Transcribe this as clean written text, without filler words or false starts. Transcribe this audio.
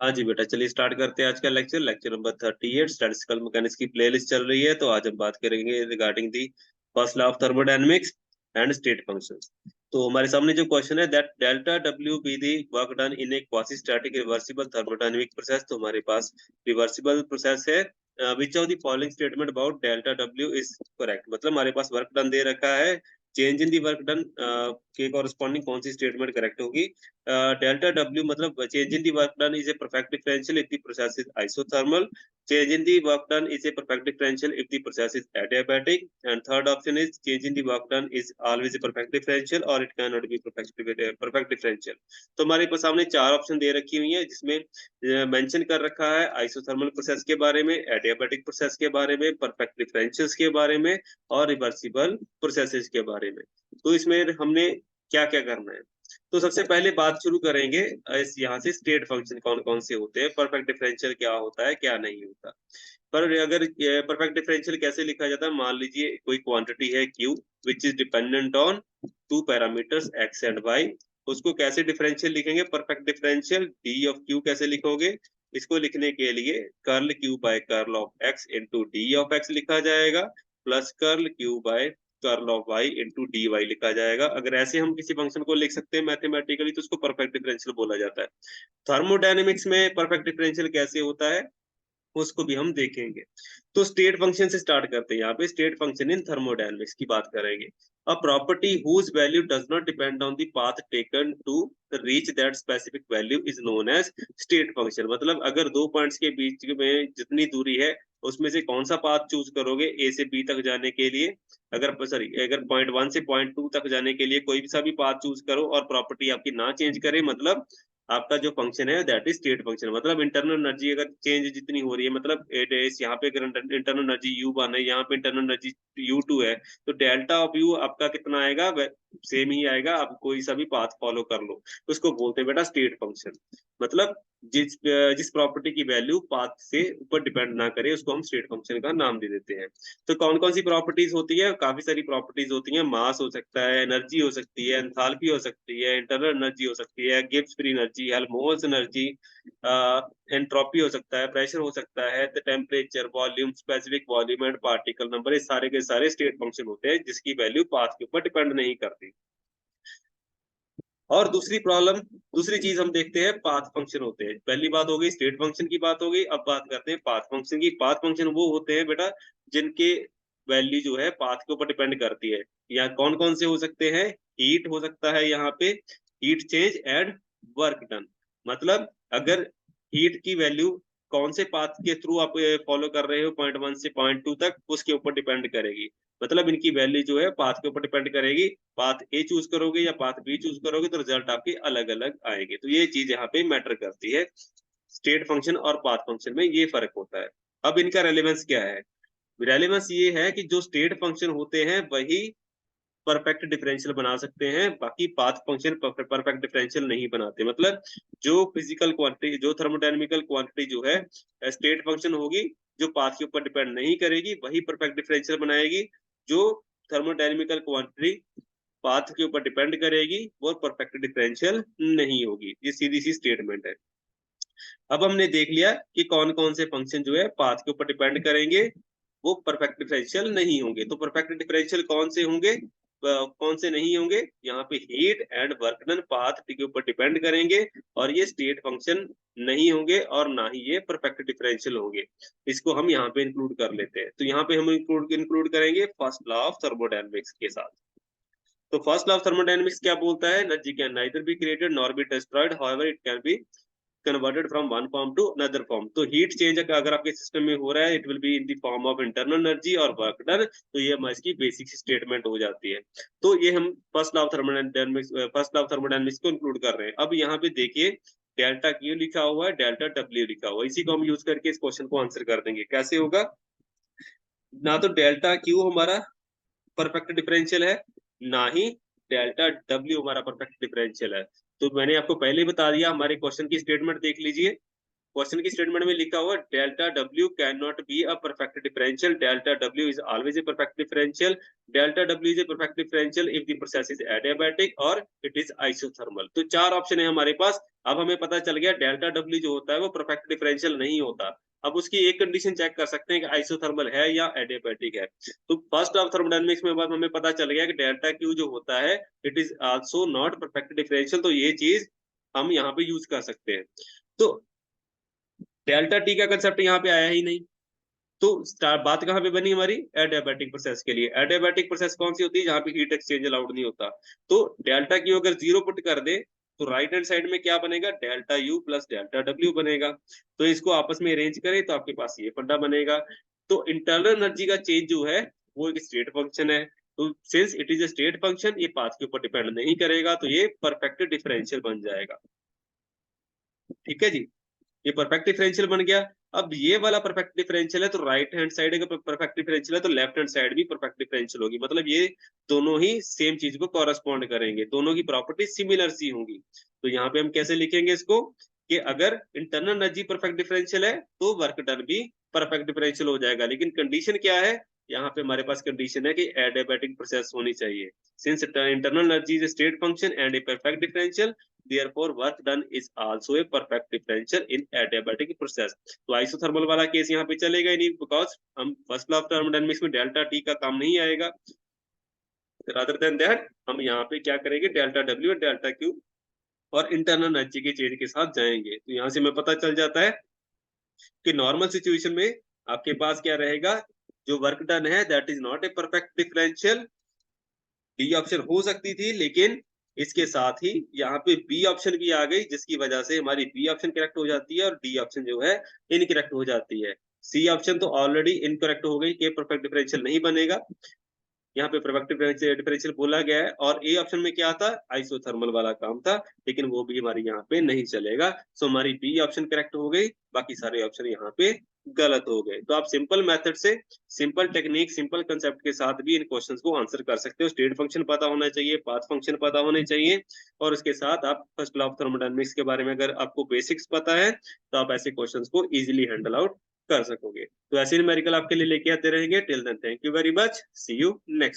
हाँ जी बेटा, चलिए स्टार्ट करते हैं आज का lecture. Lecture number 38 statistical mechanics की प्लेलिस्ट चल रही है। तो आज हम बात करेंगे regarding the first law of thermodynamics and state functions. तो हमारे सामने जो क्वेश्चन है, that delta W be the work done in A quasi static reversible thermodynamic process. तो हमारे पास रिवर्सिबल प्रोसेस है। Which of the following statement about delta W is correct. मतलब हमारे पास वर्क डन दे रखा है, change in the work done के corresponding कौन सी statement correct होगी। Delta W मतलब change in the work done is a perfect differential if the process is isothermal. Change in the work done is a perfect differential if the process is adiabatic. And third option is change in the work done is always a perfect differential or it cannot be perfect differential. तो हमारे पास सामने चार option दे रखी हुई है, जिसमें mention कर रखा है आइसोथर्मल प्रोसेस के बारे में, एडियाबैटिक प्रोसेस के बारे में, परफेक्ट डिफरेंशियल्स के बारे में और रिवर्सिबल प्रोसेसेस के बारे में। तो इसमें हमने क्या क्या करना है। तो सबसे पहले बात शुरू करेंगे इस यहाँ से, स्टेट फंक्शन कौन कौन से होते हैं, परफेक्ट डिफरेंशियल क्या होता है क्या नहीं होता। पर अगर परफेक्ट डिफरेंशियल कैसे लिखा जाता है, मान लीजिए कोई क्वांटिटी है Q which is dependent on two parameters X and Y। उसको कैसे डिफरेंशियल लिखेंगे, perfect differential d of Q कैसे लिखोगे। इसको लिखने के लिए curl Q by curl of X into d of X लिखा जाएगा, plus curl Q by curl of y into d y लिखा जाएगा। अगर ऐसे हम किसी फंक्शन को लिख सकते हैं मैथमेटिकली, तो उसको परफेक्ट डिफरेंशियल बोला जाता है। थर्मोडायनेमिक्स में परफेक्ट डिफरेंशियल कैसे होता है, उसको भी हम देखेंगे। तो स्टेट फंक्शन से स्टार्ट करते हैं। यहाँ पे स्टेट फंक्शन इन थर्मोडायनेमिक्स की बात करेंगे। A property whose value does not depend on the path taken to reach that specific value is known as state function. मतलब अगर दो पॉइंट्स के बीच में जितनी दूरी है, उसमें से कौन सा पाथ चूज करोगे ए से बी तक जाने के लिए। अगर पॉइंट वन से पॉइंट टू तक जाने के लिए कोई भी सा भी पाथ चूज करो और प्रॉपर्टी आपकी ना चेंज करे, मतलब आपका जो फंक्शन है दैट इज स्टेट फंक्शन। मतलब इंटरनल एनर्जी अगर चेंज जितनी हो रही है, मतलब इट इज यहाँ पे अगर इंटरनल एनर्जी U1 है, यहाँ पे इंटरनल एनर्जी U2 है, तो डेल्टा ऑफ U आपका कितना आएगा, सेम ही आएगा। आप कोई सा भी पाथ फॉलो कर लो, तो उसको बोलते हैं बेटा स्टेट फंक्शन। मतलब जिस प्रॉपर्टी की वैल्यू पाथ से ऊपर डिपेंड ना करे, उसको हम स्टेट फंक्शन का नाम दे देते हैं। तो कौन कौन सी प्रॉपर्टीज होती है, काफी सारी प्रॉपर्टीज होती हैं। मास हो सकता है, एनर्जी हो सकती है, एंथैल्पी हो सकती है, इंटरनल एनर्जी हो सकती है, Gibbs free energy, Helmholtz energy, entropy हो सकता है, प्रेशर हो सकता है, temperature, volume, specific volume and particle number. ये सारे के सारे स्टेट फंक्शन होते हैं जिसकी वैल्यू पाथ के ऊपर डिपेंड नहीं करती। और दूसरी चीज हम देखते हैं, पाथ फंक्शन होते हैं। पहली बात हो गई स्टेट फंक्शन की बात हो गई, अब बात करते हैं पाथ फंक्शन की। पाथ फंक्शन वो होते हैं बेटा जिनके वैल्यू जो है पाथ के ऊपर डिपेंड करती है। या कौन कौन से हो सकते हैं, हीट हो सकता है यहाँ पे, heat change and work done. मतलब अगर हीट की वैल्यू कौन से पाथ के थ्रू आप फॉलो कर रहे हो पॉइंट वन से पॉइंट टू तक, उसके ऊपर डिपेंड करेगी। मतलब इनकी वैल्यू जो है पाथ के ऊपर डिपेंड करेगी। पाथ ए चूज करोगे या पाथ बी चूज करोगे, तो रिजल्ट आपके अलग अलग आएंगे। तो ये चीज यहाँ पे मैटर करती है। स्टेट फंक्शन और पाथ फंक्शन में ये फर्क होता है। अब इनका रेलेवेंस क्या है, रेलेवेंस ये है कि जो स्टेट फंक्शन होते हैं वही परफेक्ट डिफरेंशियल बना सकते हैं, बाकी पाथ फंक्शन परफेक्ट डिफरेंशियल नहीं बनाते। मतलब जो फिजिकल क्वांटिटी, जो थर्मोडायनेमिकल क्वांटिटी जो है स्टेट फंक्शन होगी, जो पाथ के ऊपर डिपेंड नहीं करेगी वही परफेक्ट डिफरेंशियल बनाएगी। जो थर्मोडायनेमिकल क्वांटिटी पाथ के ऊपर डिपेंड करेगी वो परफेक्ट डिफरेंशियल नहीं होगी। ये सीधी सी स्टेटमेंट है। अब हमने देख लिया कि कौन कौन से फंक्शन जो है पाथ के ऊपर डिपेंड करेंगे, वो परफेक्ट डिफरेंशियल नहीं होंगे। तो परफेक्ट डिफरेंशियल कौन से होंगे, कौन से नहीं होंगे। यहाँ पे heat and work done path के ऊपर डिपेंड करेंगे, और ये स्टेट फंक्शन नहीं होंगे और ना ही ये परफेक्ट डिफरेंशियल होंगे। इसको हम यहाँ पे इंक्लूड कर लेते हैं। तो यहाँ पे हम इंक्लूड करेंगे फर्स्ट लॉ ऑफ थर्मोडायनेमिक्स के साथ। तो फर्स्ट लॉ ऑफ थर्मोडायनेमिक्स क्या बोलता है, energy can neither be created nor be destroyed, however it can be converted from one form to another form. तो हीट चेंज अगर आपके सिस्टम में हो रहा है, it will be in the form of internal energy और work done. तो ये हमारी इसकी बेसिक स्टेटमेंट हो जाती है। तो ये हम फर्स्ट लॉ ऑफ थर्मोडायनेमिक्स को इंक्लूड कर रहे हैं। अब यहाँ पे देखिए डेल्टा क्यू लिखा हुआ है, डेल्टा डब्ल्यू लिखा हुआ है, इसी को हम यूज करके इस क्वेश्चन को आंसर कर देंगे। कैसे होगा, ना तो डेल्टा क्यू हमारा परफेक्ट डिफरेंशियल है, ना ही डेल्टा डब्ल्यू हमारा परफेक्ट डिफरेंशियल है। तो मैंने आपको पहले ही बता दिया, हमारे क्वेश्चन की स्टेटमेंट देख लीजिए। क्वेश्चन की स्टेटमेंट में लिखा हुआ delta W can not be a perfect differential, delta W is always a perfect differential, delta W is a perfect differential if the process is adiabatic और इट इज आइसोथर्मल। तो चार option है हमारे पास। अब हमें पता चल गया डेल्टा डब्ल्यू जो होता है वो परफेक्ट डिफरेंशियल नहीं होता। अब उसकी एक कंडीशन चेक कर सकते हैं कि आइसोथर्मल है या एडियाबैटिक है। तो फर्स्ट ऑफ थर्मोडायनेमिक्स में बाद हमें पता चल गया कि डेल्टा क्यू जो होता है it is also not perfect differential, तो ये चीज हम यहाँ पे यूज कर सकते हैं। तो डेल्टा टी का कंसेप्ट यहाँ पे आया ही नहीं। तो बात कहाँ पे बनी हमारी, एडियाबैटिक प्रोसेस के लिए। एडियाबैटिक प्रोसेस कौन सी होती है, जहाँ पे हीट एक्सचेंज अलाउड नहीं होता। तो डेल्टा क्यू अगर 0 पुट कर दे तो राइट हैंड साइड में क्या बनेगा, delta U plus delta W बनेगा। तो इसको आपस में अरेंज करें तो आपके पास ये फंडा बनेगा। तो इंटरनल एनर्जी का चेंज जो है वो एक स्टेट फंक्शन है। तो since it is a state function, ये पाथ के ऊपर डिपेंड नहीं करेगा, तो ये परफेक्ट डिफरेंशियल बन जाएगा। ठीक है जी, ये परफेक्ट डिफरेंशियल बन गया। अब ये वाला परफेक्ट डिफरेंशियल है तो राइट हैंड साइड अगर परफेक्ट डिफरेंशियल है तो लेफ्ट हैंड साइड भी परफेक्ट डिफरेंशियल होगी। मतलब ये दोनों ही सेम चीज को कॉरेस्पॉन्ड करेंगे, दोनों की प्रॉपर्टी सिमिलर सी होंगी। तो यहाँ पे हम कैसे लिखेंगे इसको कि अगर इंटरनल एनर्जी परफेक्ट डिफरेंशियल है तो वर्क डन भी परफेक्ट डिफरेंशियल हो जाएगा। लेकिन कंडीशन क्या है, यहाँ पे हमारे पास कंडीशन है कि एडियाबैटिक प्रोसेस होनी चाहिए। Since internal energy is state function and a perfect differential, therefore work done is also a perfect differential in adiabatic process। तो आइसोथर्मल वाला केस यहाँ पे चलेगा ही नहीं, बिकॉज हम फर्स्ट लॉ ऑफ थर्मोडायनामिक्स में डेल्टा टी का काम नहीं आएगा। रादर देन दैट हम यहाँ पे क्या करेंगे, डेल्टा डब्ल्यू और डेल्टा क्यू और इंटरनल एनर्जी के चेंज के साथ जाएंगे। तो यहाँ से हमें पता चल जाता है कि नॉर्मल सिचुएशन में आपके पास क्या रहेगा, जो वर्क डन है that is not a perfect differential. D option हो सकती थी, लेकिन इसके साथ ही यहाँ पे बी ऑप्शन भी आ गई, जिसकी वजह से हमारी बी ऑप्शन करेक्ट हो जाती है और डी ऑप्शन जो है इनकरेक्ट हो जाती है। सी ऑप्शन तो ऑलरेडी इनकरेक्ट हो गई कि परफेक्ट डिफरेंशियल नहीं बनेगा, यहाँ पे परफेक्ट डिफरेंशियल बोला गया है। और ए ऑप्शन में क्या था, आइसोथर्मल वाला काम था, लेकिन वो भी हमारी यहाँ पे नहीं चलेगा। सो हमारी बी ऑप्शन करेक्ट हो गई, बाकी सारे ऑप्शन यहाँ पे गलत हो गए। तो आप सिंपल मेथड से, सिंपल टेक्निक, सिंपल कंसेप्ट के साथ भी इन क्वेश्चंस को आंसर कर सकते हो। स्टेट फंक्शन पता होना चाहिए, पाथ फंक्शन पता होने चाहिए, और उसके साथ आप फर्स्ट लॉ ऑफ थर्मोडायनामिक्स के बारे में अगर आपको बेसिक्स पता है तो आप ऐसे क्वेश्चंस को इजीली हैंडल आउट कर सकोगे। तो ऐसे न्यूमेरिकल आपके लिए लेके आते रहेंगे। Till then thank you very much, see you next.